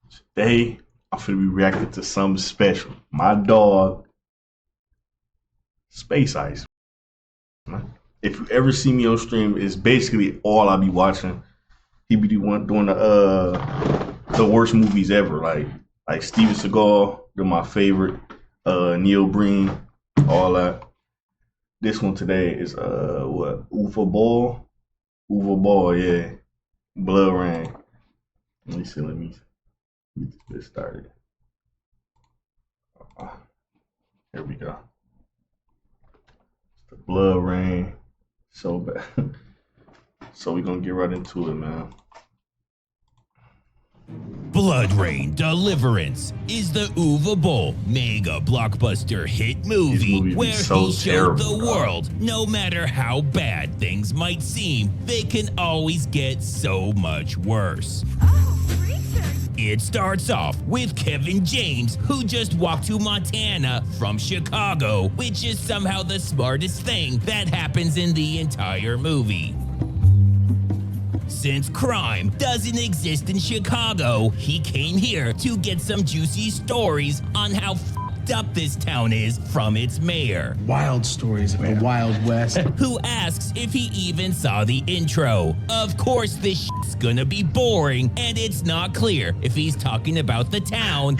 Today, I'm finna be reacting to something special. My dog, Space Ice. Man. If you ever see me on stream, it's basically all I be watching. He be doing the worst movies ever, like Steven Seagal. They're my favorite. Neil Breen, all that. This one today is what? Uva Ball? Uva Ball, yeah. Blood Rain. Let me get this started. Here we go. It's the Blood Rain. So bad. So we're gonna get right into it, man. Blood Rain Deliverance is the Uwe Boll mega blockbuster hit movie where he showed the world no matter how bad things might seem, they can always get so much worse. It starts off with Kevin James, who just walked to Montana from Chicago, which is somehow the smartest thing that happens in the entire movie. Since crime doesn't exist in Chicago, he came here to get some juicy stories on how f***ed up this town is from its mayor. Wild stories of the Wild West. Who asks if he even saw the intro. Of course this shit's gonna be boring, and it's not clear if he's talking about the town.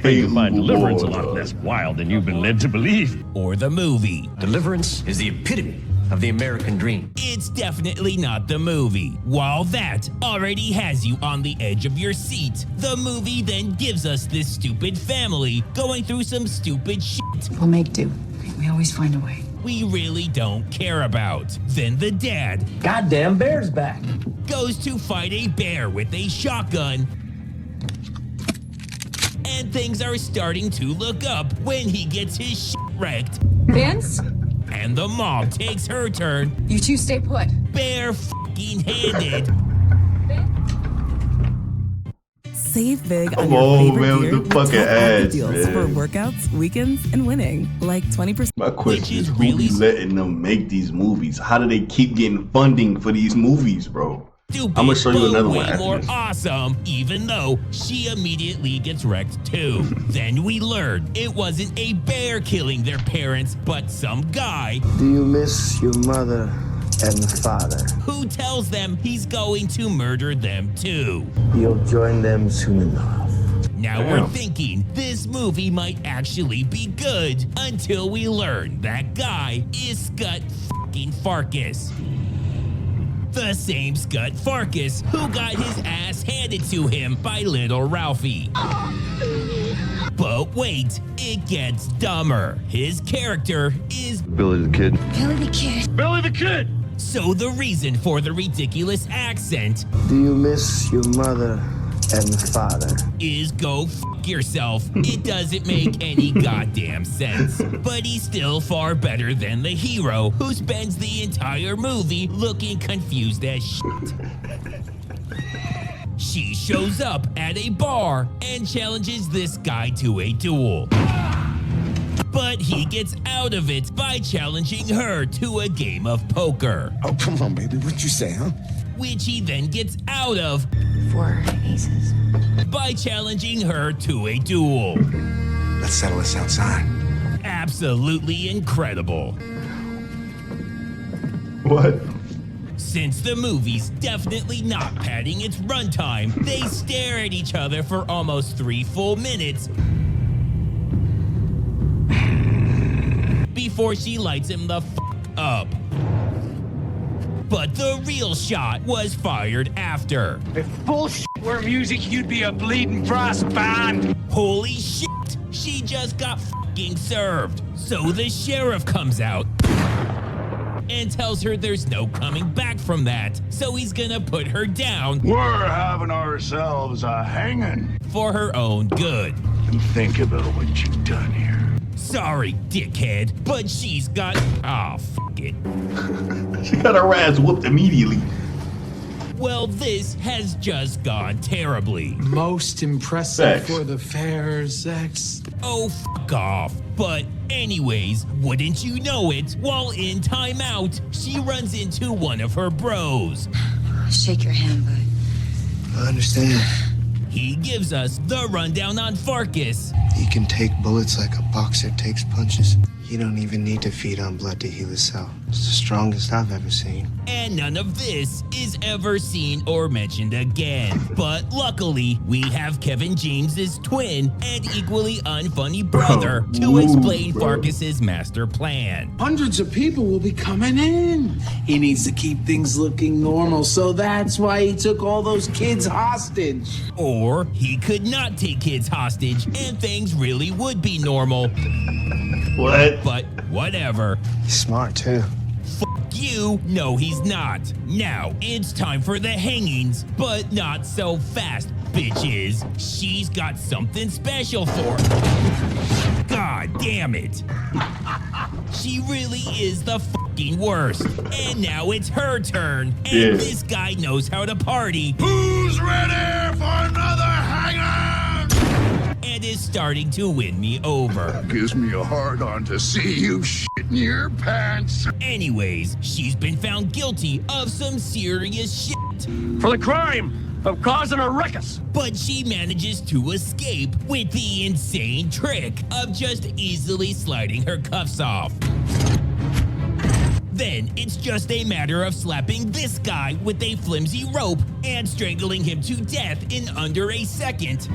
You find deliverance a lot less wild than you've been led to believe. Or the movie. Deliverance is the epitome of the American dream. It's definitely not the movie. While that already has you on the edge of your seat, the movie then gives us this stupid family going through some stupid shit. We'll make do. We always find a way. We really don't care about. Then the dad, Goddamn bear's back. goes to fight a bear with a shotgun. And things are starting to look up when he gets his shit wrecked. Vince? And the mom takes her turn, You two stay put. bare fucking handed. Save big on Come your on, favorite man, gear with the fucking top outfit ads, deals man. for workouts, weekends, and winning. Like 20%. My question is is, who really be letting them make these movies? How do they keep getting funding for these movies, bro? Stupid, I'm gonna show you but another way one after more this. awesome, even though she immediately gets wrecked too. Then we learn it wasn't a bear killing their parents, but some guy Do you miss your mother and father? who tells them he's going to murder them too. You'll join them soon enough. Now we're thinking this movie might actually be good until we learn that guy is Scott fucking Farkas. The same Scott Farkas who got his ass handed to him by little Ralphie. But wait, it gets dumber. His character is Billy the Kid. Billy the Kid. Billy the Kid! so the reason for the ridiculous accent Do you miss your mother and father? is go f yourself. It doesn't make any goddamn sense. But he's still far better than the hero who spends the entire movie looking confused as shit. She shows up at a bar and challenges this guy to a duel. But he gets out of it by challenging her to a game of poker, Oh, come on, baby. What you say, huh? which he then gets out of 4 aces. by challenging her to a duel. Let's settle this outside. Absolutely incredible. What? Since the movie's definitely not padding its runtime, they stare at each other for almost 3 full minutes before she lights him the f up. But the real shot was fired after. If bullshit were music, you'd be a bleeding brass band. Holy shit, she just got fucking served. So the sheriff comes out and tells her there's no coming back from that, so he's gonna put her down We're having ourselves a hanging. for her own good. Think about what you've done here. Sorry, dickhead, but she's got... Oh, fuck it. She got her ass whooped immediately. Well, this has just gone terribly. Most impressive Sex. for the fair sex. Oh, fuck off. But anyways, wouldn't you know it, while in timeout, she runs into one of her bros. Shake your hand, bud. I understand. he gives us the rundown on Farkas. He can take bullets like a boxer takes punches. You don't even need to feed on blood to heal himself. It's the strongest I've ever seen. And none of this is ever seen or mentioned again. But luckily, we have Kevin James's twin and equally unfunny brother to explain Farkas's master plan. Hundreds of people will be coming in. He needs to keep things looking normal, so that's why he took all those kids hostage. Or he could not take kids hostage and things really would be normal. What? But whatever. He's smart, too. Fuck you. No, he's not. Now, it's time for the hangings, but not so fast, bitches. She's got something special for her. God damn it. She really is the fucking worst. And now it's her turn. And this guy knows how to party. Who's ready for another hanger? And is starting to win me over. Gives me a hard-on to see you shitting your pants. Anyways, she's been found guilty of some serious shit. For the crime of causing a ruckus. But she manages to escape with the insane trick of just easily sliding her cuffs off. Then it's just a matter of slapping this guy with a flimsy rope and strangling him to death in under a second.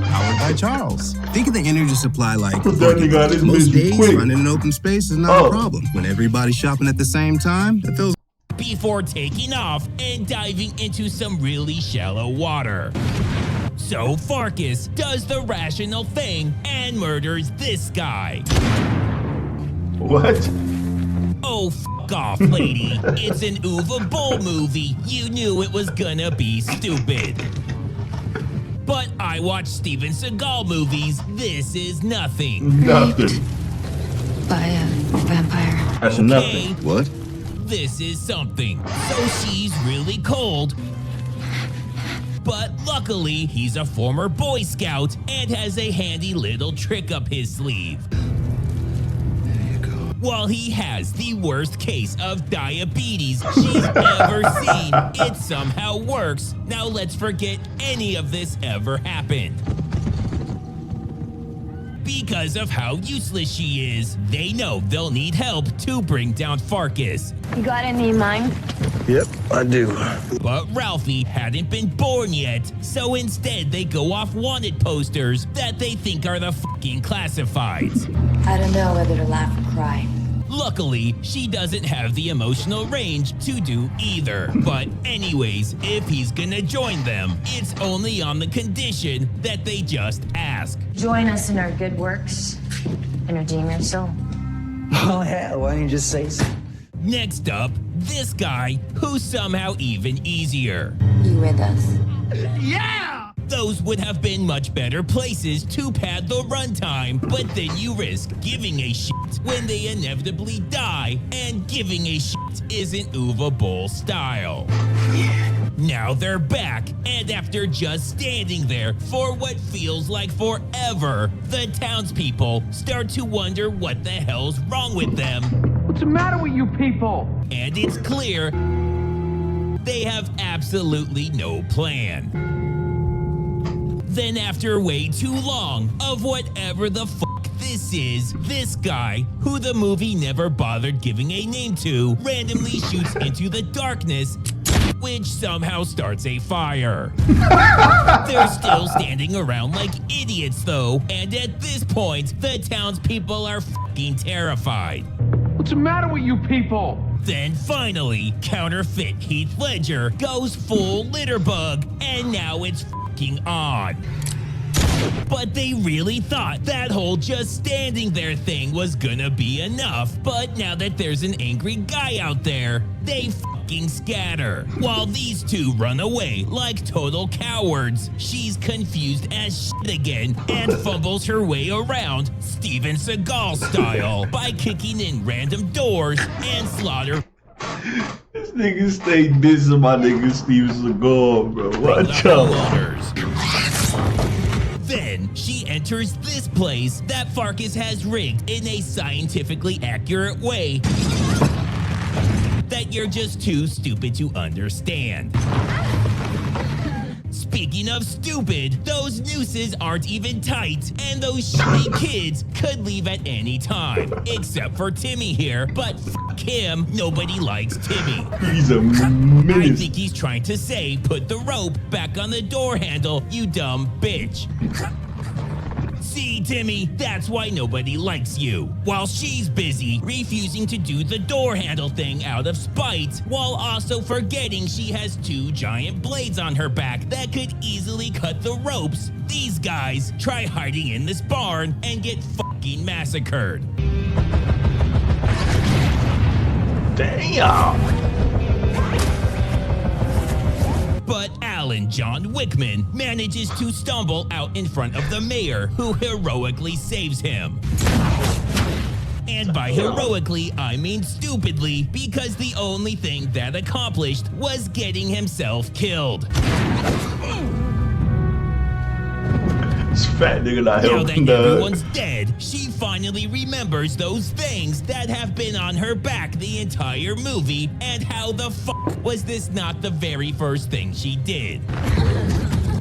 Powered by Charles. Think of the energy supply like Put that nigga out his most misery days quick. running an open space is not a problem. When everybody's shopping at the same time, it feels Before taking off and diving into some really shallow water. So Farkas does the rational thing and murders this guy. What? Oh, f*** off, lady. It's an Uwe Boll movie. You knew it was gonna be stupid. But I watch Steven Seagal movies. This is nothing. Nothing. By a vampire. That's Okay, nothing. what? this is something. So she's really cold. But luckily, he's a former Boy Scout and has a handy little trick up his sleeve. While he has the worst case of diabetes she's ever seen, it somehow works. Now let's forget any of this ever happened. Because of how useless she is, they know they'll need help to bring down Farkas. You got any in mind? Yep, I do. But Ralphie hadn't been born yet, so instead they go off wanted posters that they think are the fucking classifieds. I don't know whether to laugh or cry. Luckily, she doesn't have the emotional range to do either. But anyways, if he's gonna join them, it's only on the condition that they just ask. Join us in our good works and redeem your soul. Oh, hell, why don't you just say so? Next up, this guy, who's somehow even easier. You with us? Those would have been much better places to pad the runtime, but then you risk giving a shit when they inevitably die, and giving a shit isn't Uwe Boll style. Now they're back, and after just standing there for what feels like forever, the townspeople start to wonder what the hell's wrong with them. What's the matter with you people? And it's clear they have absolutely no plan. Then after way too long of whatever the fuck this is, this guy, who the movie never bothered giving a name to, randomly shoots into the darkness, which somehow starts a fire. They're still standing around like idiots though, and at this point, the townspeople are fucking terrified. What's the matter with you people? Then finally, counterfeit Heath Ledger goes full litterbug, and now it's fucking on. But they really thought that whole just standing there thing was gonna be enough. But now that there's an angry guy out there, they fucking scatter. While these two run away like total cowards, she's confused as shit again and fumbles her way around Steven Seagal style by kicking in random doors and slaughter. This nigga stay dissing my nigga Steven Seagal, bro. Watch out. Then she enters this place that Farkas has rigged in a scientifically accurate way that you're just too stupid to understand. Speaking of stupid, those nooses aren't even tight, and those shitty kids could leave at any time. Except for Timmy here, but fuck him, nobody likes Timmy. He's a menace. I think he's trying to say, put the rope back on the door handle, you dumb bitch. See, Timmy, that's why nobody likes you. While she's busy refusing to do the door handle thing out of spite, while also forgetting she has 2 giant blades on her back that could easily cut the ropes, these guys try hiding in this barn and get fucking massacred. Damn. But Alan John Wickman manages to stumble out in front of the mayor, who heroically saves him. And by heroically, I mean stupidly, because the only thing that accomplished was getting himself killed. This fat nigga not helping. Now that everyone's dead, she finally remembers those things that have been on her back the entire movie, and how the fuck was this not the very first thing she did?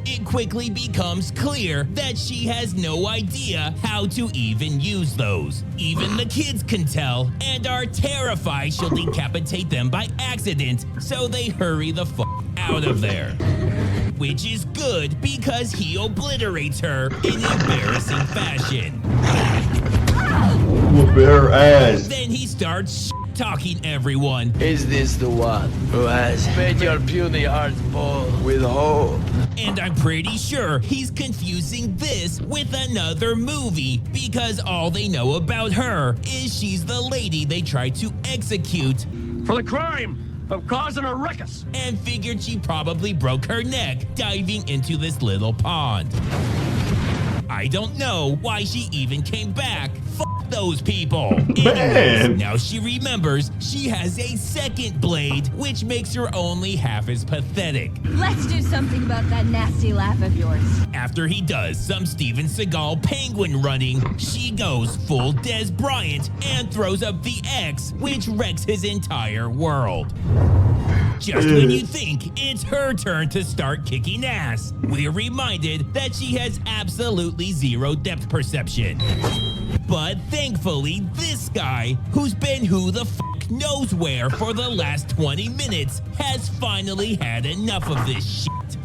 It quickly becomes clear that she has no idea how to even use those. Even the kids can tell and are terrified she'll decapitate them by accident, so they hurry the fuck out of there. Which is good because he obliterates her in embarrassing fashion. Whoop her ass. Then he starts talking everyone. Is this the one who has made your puny heart full with hope? And I'm pretty sure he's confusing this with another movie, because all they know about her is she's the lady they tried to execute For the crime of causing a ruckus. and figured she probably broke her neck diving into this little pond. I don't know why she even came back. Fuck those people. Anyways, now she remembers she has a second blade, which makes her only half as pathetic. Let's do something about that nasty laugh of yours. After he does some Steven Seagal penguin running, she goes full Des Bryant and throws up the X, which wrecks his entire world. Just when you think it's her turn to start kicking ass, we're reminded that she has absolutely zero depth perception. But thankfully, this guy, who's been who the fuck knows where for the last 20 minutes, has finally had enough of this shit.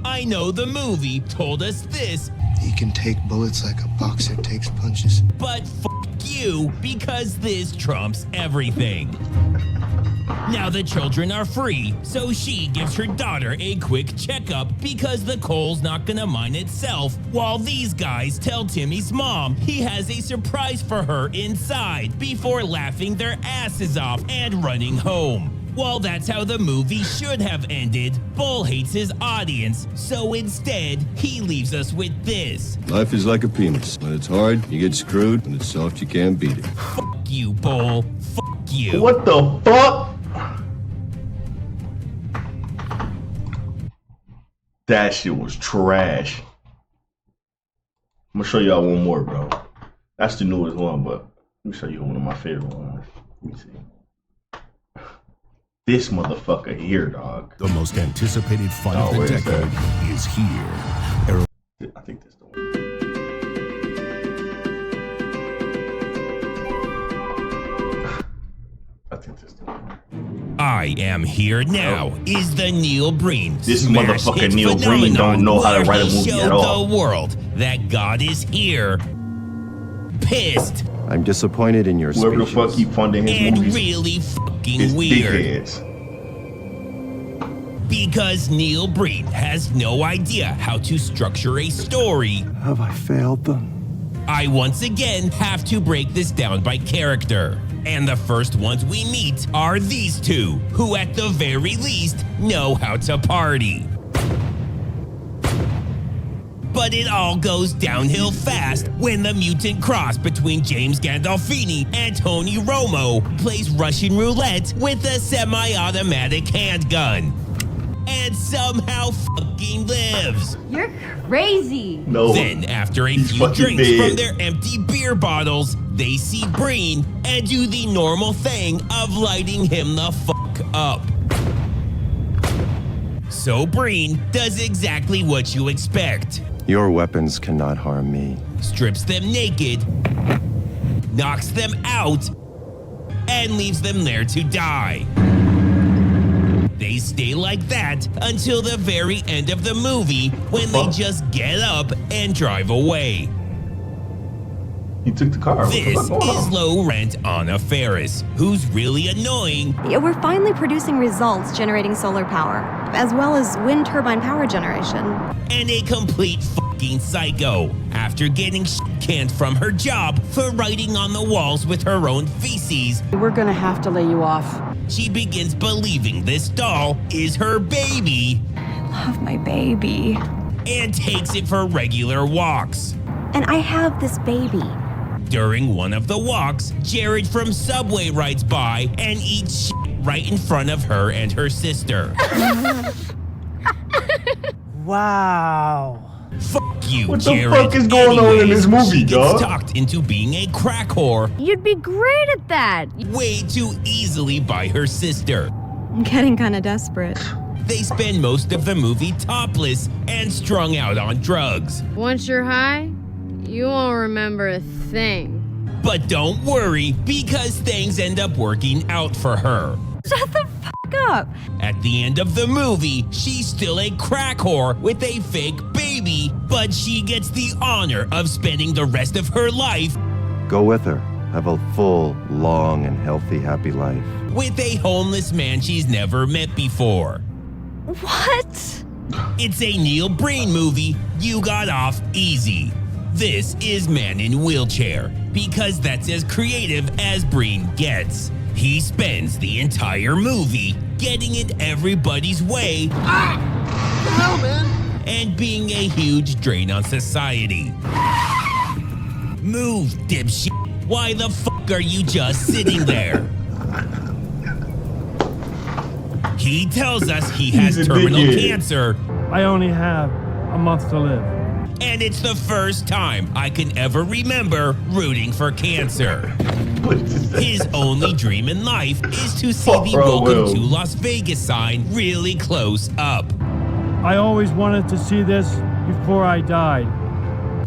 I know the movie told us this, He can take bullets like a boxer takes punches. but fuck you, because this trumps everything. Now the children are free, so she gives her daughter a quick checkup because the coal's not gonna mine itself, while these guys tell Timmy's mom he has a surprise for her inside before laughing their asses off and running home. Well, that's how the movie should have ended. Bull hates his audience, so instead, he leaves us with this. Life is like a penis. When it's hard, you get screwed. When it's soft, you can't beat it. Fuck you, Bull. Fuck you. What the fuck? That shit was trash. I'm gonna show y'all one more, bro. That's the newest one, but let me show you one of my favorite ones. Let me see. This motherfucker here, dog. The most anticipated fight of the decade is here. I think that's the one. I think that's the one. I Am Here Now is the Neil Breen. This smash motherfucker hit Neil Breen don't know how to where write a he movie showed at all. the world that God is here. Pissed. I'm disappointed in your Whoever the speeches. fuck keep funding his And movies really fucking is weird. dickheads. Because Neil Breen has no idea how to structure a story, Have I failed them? I once again have to break this down by character. And the first ones we meet are these two, who at the very least know how to party. But it all goes downhill fast when the mutant cross between James Gandolfini and Tony Romo plays Russian roulette with a semi-automatic handgun. And somehow fucking lives. You're crazy. No. Then, after a few fucking drinks dead. from their empty beer bottles, they see Breen and do the normal thing of lighting him the fuck up. So Breen does exactly what you expect. Your weapons cannot harm me. Strips them naked, knocks them out, and leaves them there to die. They stay like that until the very end of the movie when they just get up and drive away. He took the car. This is low rent Anna Faris, who's really annoying. Yeah, we're finally producing results generating solar power, as well as wind turbine power generation. And a complete fucking psycho after getting canned from her job for writing on the walls with her own feces. We're gonna have to lay you off. She begins believing this doll is her baby. I love my baby. And takes it for regular walks. And I have this baby. During one of the walks, Jared from Subway rides by and eats shit right in front of her and her sister. Wow. Fuck you, what Jared. What the fuck is going on in this movie, she dog? gets talked into being a crack whore. You'd be great at that. Way too easily by her sister. I'm getting kind of desperate. They spend most of the movie topless and strung out on drugs. Once you're high, you won't remember a thing. But don't worry, because things end up working out for her. Shut the fuck up. At the end of the movie, she's still a crack whore with a fake baby, but she gets the honor of spending the rest of her life Go with her. Have a full, long, and healthy, happy life. with a homeless man she's never met before. What? It's a Neil Breen movie. You got off easy. This is Man in Wheelchair, because that's as creative as Breen gets. He spends the entire movie getting in everybody's way and being a huge drain on society. Move, dipshit. Why the fuck are you just sitting there? He tells us he has terminal cancer. I only have a month to live. And it's the first time I can ever remember rooting for cancer. His only dream in life is to see the Welcome to Las Vegas sign really close up. I always wanted to see this before I died.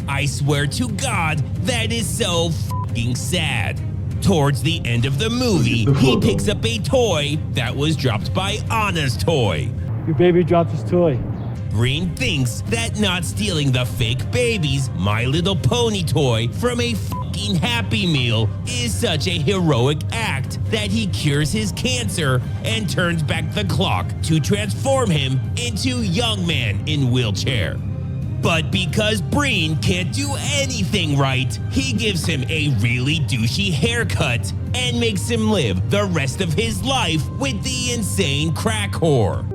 I swear to God, that is so fucking sad. Towards the end of the movie, he picks up a toy that was dropped by Anna's toy. Your baby dropped his toy. Breen thinks that not stealing the fake baby's My Little Pony toy from a fucking Happy Meal is such a heroic act that he cures his cancer and turns back the clock to transform him into Young Man in Wheelchair. But because Breen can't do anything right, he gives him a really douchey haircut and makes him live the rest of his life with the insane crack whore.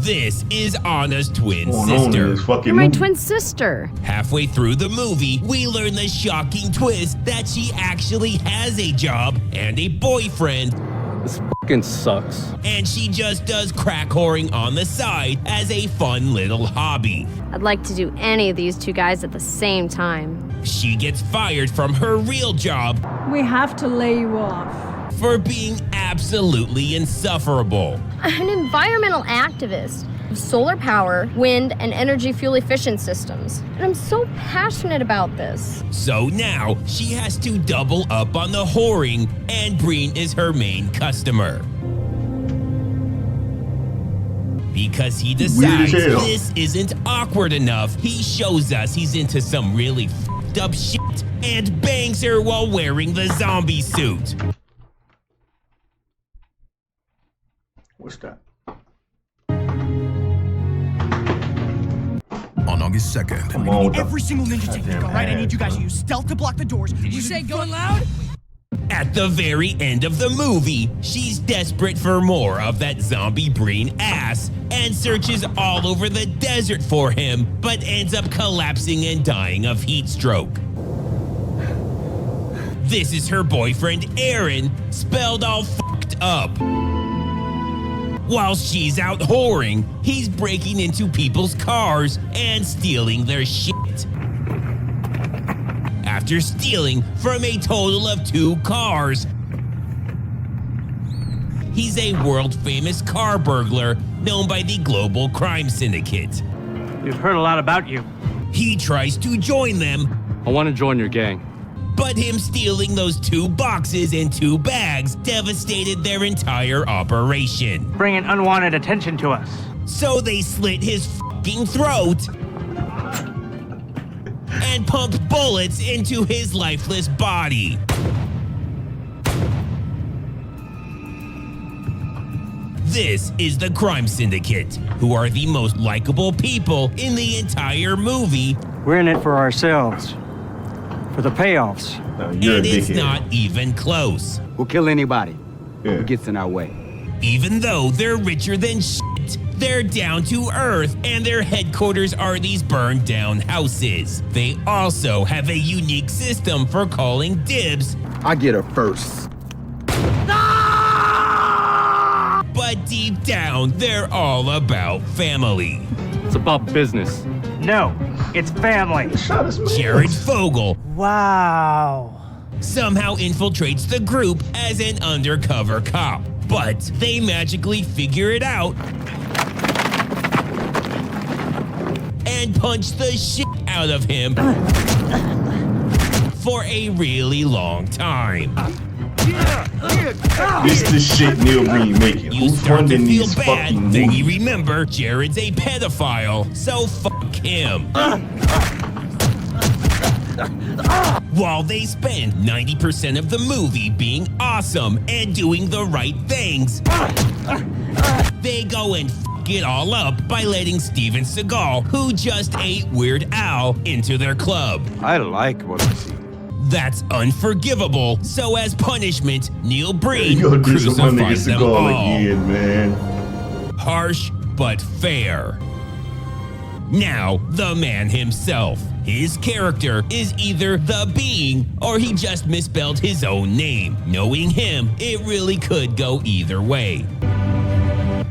This is Anna's twin sister. You're my twin sister. Halfway through the movie, we learn the shocking twist that she actually has a job and a boyfriend. This fucking sucks. And she just does crack whoring on the side as a fun little hobby. I'd like to do any of these two guys at the same time. She gets fired from her real job. We have to lay you off. For being absolutely insufferable. I'm an environmental activist of solar power, wind, and energy fuel efficient systems. And I'm so passionate about this. So now she has to double up on the whoring, and Breen is her main customer. Because he decides this isn't awkward enough, he shows us he's into some really fucked up shit and bangs her while wearing the zombie suit. What's that? On August 2nd. I need every single ninja technique, all right? I need you guys to use stealth to block the doors. Did you say going loud? At the very end of the movie, she's desperate for more of that zombie Breen ass and searches all over the desert for him, but ends up collapsing and dying of heat stroke. This is her boyfriend Aaron, spelled all fucked up. While she's out whoring, he's breaking into people's cars and stealing their shit. After stealing from a total of 2 cars, he's a world-famous car burglar known by the global crime syndicate. We've heard a lot about you. He tries to join them. I want to join your gang. But him stealing those 2 boxes and 2 bags devastated their entire operation. Bringing unwanted attention to us. So they slit his fucking throat and pumped bullets into his lifeless body. This is the crime syndicate, who are the most likable people in the entire movie. We're in it for ourselves. For the payoffs. And it's not even close. We'll kill anybody who gets in our way. Even though they're richer than shit, they're down to earth, and their headquarters are these burned down houses. They also have a unique system for calling dibs. I get her first. But deep down, they're all about family. It's about business. No, it's family. Jared Fogle. Wow. Somehow infiltrates the group as an undercover cop, but they magically figure it out and punch the shit out of him for a really long time. This the shit Neil Breen making. You start to feel bad, then you remember Jared's a pedophile, so fuck him. While they spend 90% of the movie being awesome and doing the right things, they go and fuck it all up by letting Steven Seagal, who just ate Weird Al, into their club. I like what I see. That's unforgivable. So as punishment, Neil Breen crucifies them all. Again, man. Harsh but fair. Now, the man himself. His character is either the being, or he just misspelled his own name. Knowing him, it really could go either way.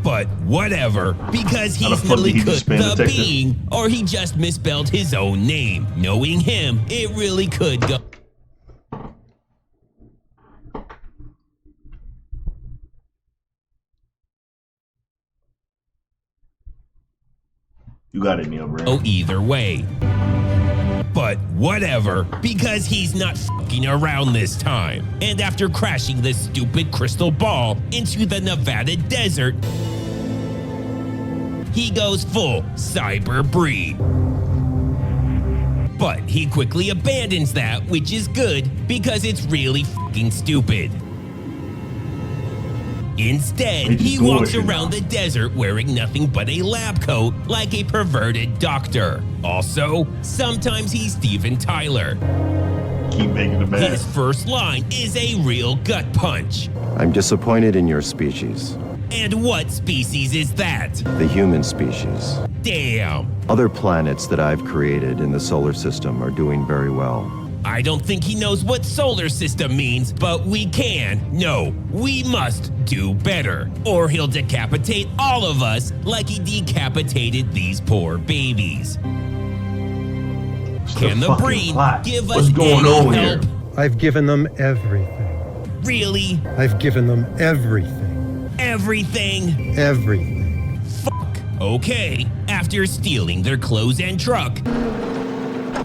But whatever, because he's literally the being, or he just misspelled his own name. Knowing him, it really could go. You got it, Neil Breen. Oh, either way. But whatever, because he's not fucking around this time. And after crashing this stupid crystal ball into the Nevada desert, he goes full cyber Breen. But he quickly abandons that, which is good because it's really fucking stupid. Instead, he walks around the desert wearing nothing but a lab coat like a perverted doctor. Also, sometimes he's Steven Tyler. Keep making the bad. His first line is a real gut punch. I'm disappointed in your species. And what species is that? The human species. Damn. Other planets that I've created in the solar system are doing very well. I don't think he knows what solar system means, but we must do better. Or he'll decapitate all of us like he decapitated these poor babies. Can the Breen give us any help? I've given them everything. Really? I've given them everything. Everything? Everything. Fuck. Okay. After stealing their clothes and truck,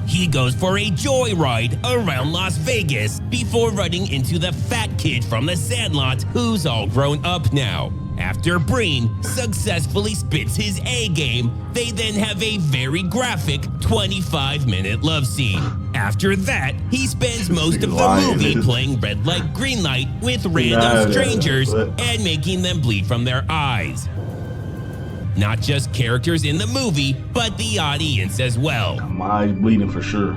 he goes for a joyride around Las Vegas before running into the fat kid from the Sandlot who's all grown up now. After Breen successfully spits his A game, they then have a very graphic 25-minute love scene. After that, he spends most of the movie playing red light, green light with random strangers and making them bleed from their eyes. Not just characters in the movie, but the audience as well. My eyes bleeding for sure.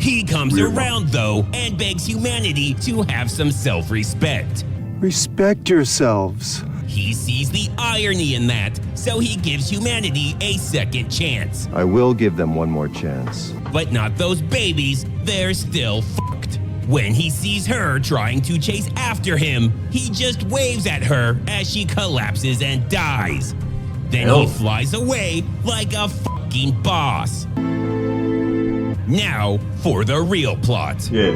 He comes around, though, and begs humanity to have some self-respect. Respect yourselves. He sees the irony in that, so he gives humanity a second chance. I will give them one more chance. But not those babies, they're still fucked. When he sees her trying to chase after him, he just waves at her as she collapses and dies. Then he flies away like a fucking boss. Now for the real plot. Yeah.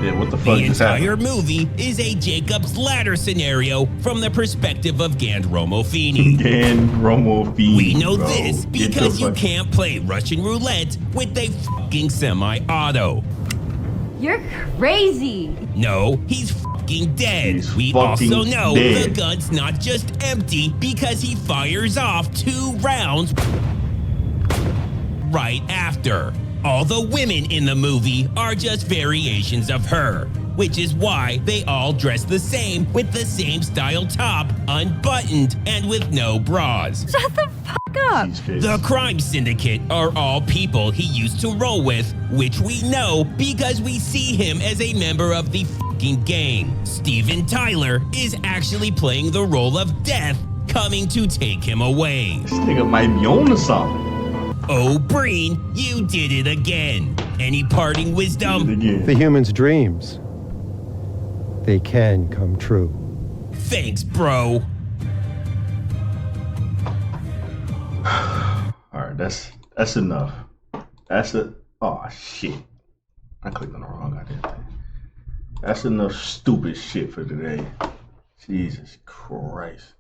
Yeah, what the fuck The just entire happened? movie is a Jacob's Ladder scenario from the perspective of Gandromofini. Gandromofini. We know bro. this Get because the you fuck- can't play Russian roulette with a fucking semi-auto. You're crazy. No, he's fucking dead. We fucking also know dead. the gun's not just empty because he fires off 2 rounds right after. All the women in the movie are just variations of her, which is why they all dress the same with the same style top, unbuttoned, and with no bras. Shut the fuck up. The crime syndicate are all people he used to roll with, which we know because we see him as a member of the fucking gang. Steven Tyler is actually playing the role of Death, coming to take him away. This nigga might be on to something. Oh, Breen, you did it again. Any parting wisdom? The human's dreams, they can come true. Thanks, bro. Alright, that's enough. That's it. Oh shit. I clicked on the wrong goddamn thing. That's enough stupid shit for today. Jesus Christ.